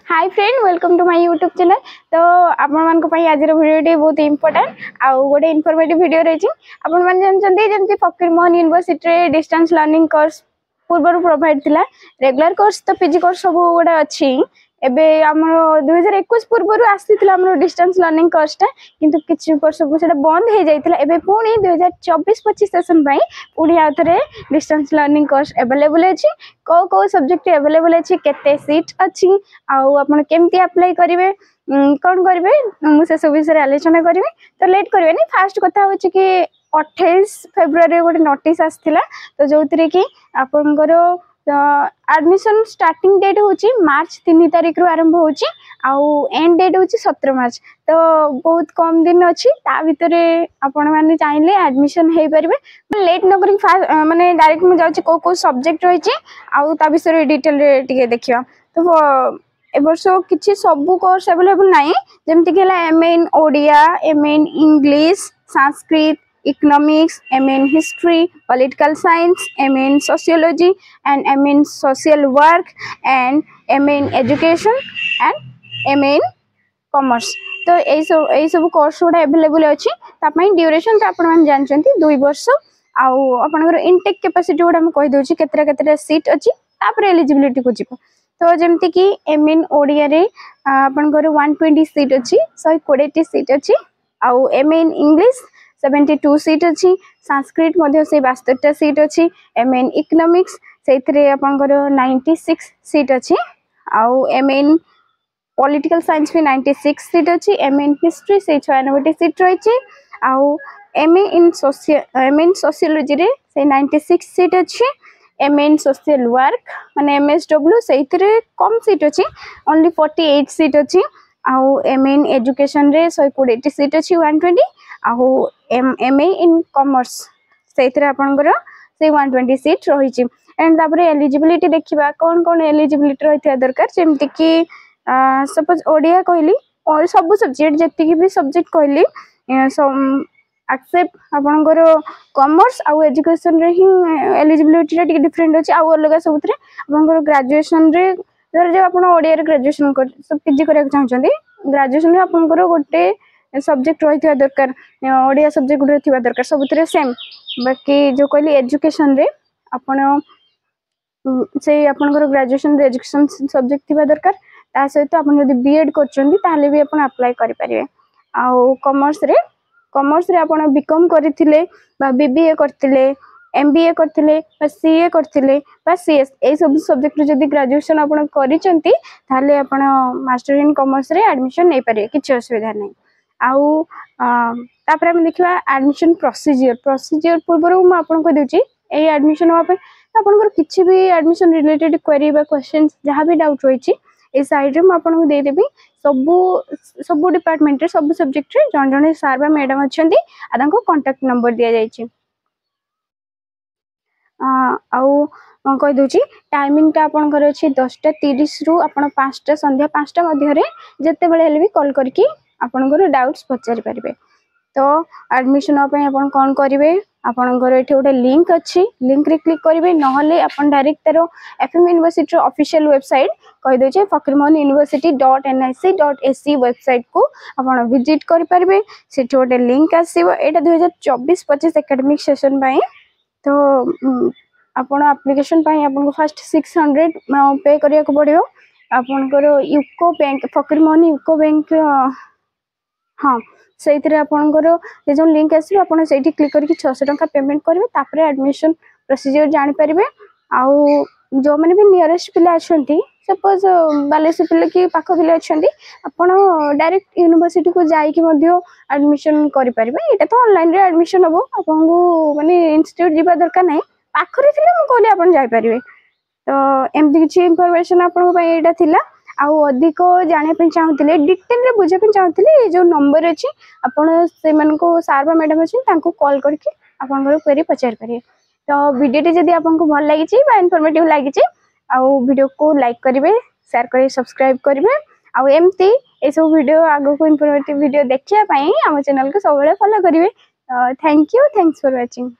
Hi friend welcome to my YouTube channel. तो आपण आज भिडियो बहुत इंपोर्टेंट आउ गोटे इनफॉर्मेटिव वीडियो रही। आपण मैंने जानते जमी Fakir Mohan university distance learning course पूर्व प्रोवाइड थिला। रेगुलर कोर्स तो पीजी कोर्स सब गोटे अच्छी एबे आमर 2021 पूर्व आसीथिला डिस्टेंस लर्निंग कोर्सटा किंतु किछि वर्ष से बंद हो जाइथिला। एबे पुणी 2024-25 सेशन पई पुणी Athare distance learning course available अछि। को सब्जेक्ट अवेलेबल अछि, केते सीट अछि, आउ आपण केमती अप्लाई करिवे, कौन करिवे, मु से सब विषय आलोचना करिवे। तो लेट करिवे नहीं, फास्ट कथा होछि कि 28 फेब्रुआरी गोटे नोटिस आस्थिला। तो जोथिरे कि आपनकर एडमिशन स्टार्टिंग डेट होची मार्च 3 तारिख रु आरंभ होची आउ एंड डेट होची 17 मार्च। तो बहुत कम दिन अच्छी ता भितरे आपण माने चाहिले एडमिशन हे परिबे। लेट न करी माने डायरेक्ट मु जाउची को सब्जेक्ट रहिची आउ ता विषय डिटेल रे टिके देखिया। तो ए वर्ष किछि सब कोर्स अवेलेबल नाही, जेमति कि MA in Odia, MA in English, Sanskrit, economics, MA in history, political science, MA in sociology and MA in social work and MA in education and MA in commerce. तो यही सब कोर्स गुड़ा अवेलेबल अच्छी। Duration तो आपण जानते 2 वर्ष आउ आपनकर इनटेक कैपेसिटी गुड़ा कहि दउची केतरा सीट अच्छी तापर एलिजिबिलिटी को जीव। तो जमती कि एम इन ओडिया रे आपनकर 120 सीट अच्छी, 120 सीट अच्छी आउ एम इन इंग्लिश 72 सीट अच्छी, संस्कृत मध्य से 72 सीट अच्छी, एम इन इकोनॉमिक्स से आपनकर 96 सीट अच्छी आउ एम इन पॉलिटिकल साइंस भी 96 सीट अच्छी, एम इन हिस्ट्री से 96 सीट रही आउ एम इन सोशियोलॉजी रे से 96 सीट अच्छी, एम इन सोशल वर्क माने एमएसडब्ल्यू से कम सीट अच्छी ओनली 48 सीट अच्छी आउ एम इन एजुकेशन रे 120 सीट अच्छी 120 आउ एम इन कॉमर्स से आपनकर से 120 सीट रही। एंड तापर एलिजिबिलिटी देखिबा कौन कौन एलिजिबिलिटी रही दरकार। जेमति कि सपोज ओडिया कहली और सब सब्जेक्ट जति भी सब्जेक्ट कहली एक्सेप्ट आपनकर कॉमर्स आउ एजुकेशन रे ही एलिजिबिलिटी टिके डिफरेंट अछि आउ अलग सबथरे आपनकर ग्रेजुएशन रे जब आपण ओडिया रे ग्रेजुएशन कर पीजी करया चाहछंती ग्रेजुएशन रे आपनकर गोटे सब्जेक्ट रही दरकार, ओडिया सब्जेक्ट गुटे थिबा दरकार सबथरे सेम। बाकी जो कहली एजुकेशन रे आपण से आपनकर ग्रेजुएशन रे एजुकेशन सब्जेक्ट थिबा दरकार, ता सहित आपण यदि बीएड करछंती ताले भी आपण अप्लाई करि परिबे। आउ कॉमर्स रे आपण बीकॉम करथिले बा बीबीए करथिले, एमबीए करथिले बा सीए करथिले बा सीएस ए सब सब्जेक्ट जदि ग्रेजुएशन आपण करिसंती ताले आपण मास्टर इन कॉमर्स रे एडमिशन नै परिबे, किछ असुविधा नै। आउ तापर हम देखिबा एडमिशन प्रोसीजर पूर्व हम आपन को देउची ए एडमिशन होबे आपनकर किछि भी एडमिशन रिलेटेड क्वेरी बा क्वेश्चंस जहां भी डाउट होईची ए साइड रे हम आपन को दे देबी। सब डिपार्टमेंट रे सब सब्जेक्ट रे जन जन सर बा मैडम अछंती आ तांको कांटेक्ट नंबर दिया जाईची। आउ कहि दउची टाइमिंग ता आपनकर अछि 10:30 रु आपण 5टा संध्या 5टा मध्य रे जते बेले हेले भी कॉल करके आपनकर डाउट्स पचारि परिबे। तो एडमिशन पे आपण कोन करिवे, आपनकर एठी गोटे लिंक अछि, लिंक रे क्लिक करिवे नहले आपण डायरेक्ट तारो एफएम यूनिवर्सिटी ऑफिशियल वेबसाइट कहि दउचे फकीरमोहन university.nic.ac वेबसाइट को आपण विजिट करि परिबे। सेठी गोटे लिंक आसीबो, एटा 2024-25 एकेडमिक सेशन पई। तो आपण एप्लीकेशन पई आपण फर्स्ट 600 पे करिया को पड़ियो। आपनकर UCO bank Fakir Mohan UCO bank हाँ से आपनकर ये जो लिंक आसी आप क्लिक करके 600 टंका पेमेंट करेंगे तापर एडमिशन प्रोसीजर जानी पारे। आउ जो मैंने भी नियरेस्ट पिला अच्छी सपोज बालेश्वर पिला कि पाख पिला अच्छा आपड़ डायरेक्ट यूनिवर्सिटी को जाइए एडमिशन करेंगे। यहाँ तो ऑनलाइन रे एडमिशन हम आपको माने इंस्टीट्यूट जीवा दरकार ना पाखरे थे कहली आप जापर। तो एमती किसी इनफॉरमेशन आपला आउ अधिक जाना चाहूले डिटेल रे बुझा चाहूले जो नंबर अच्छी आपड़ से सार मैडम अच्छे कॉल करके आपंकर क्वेरी पचार पारे। तो वीडियो जब आपको भल लगी इनफॉर्मेटिव लगी आउ वीडियो को लाइक करेंगे, शेयर करेंगे, सब्सक्राइब करेंगे आउ एमती ये सब वीडियो आगो को इनफॉर्मेटिव वीडियो देखिया आम चैनल को सब फॉलो करेंगे। Thank you, thanks for watching.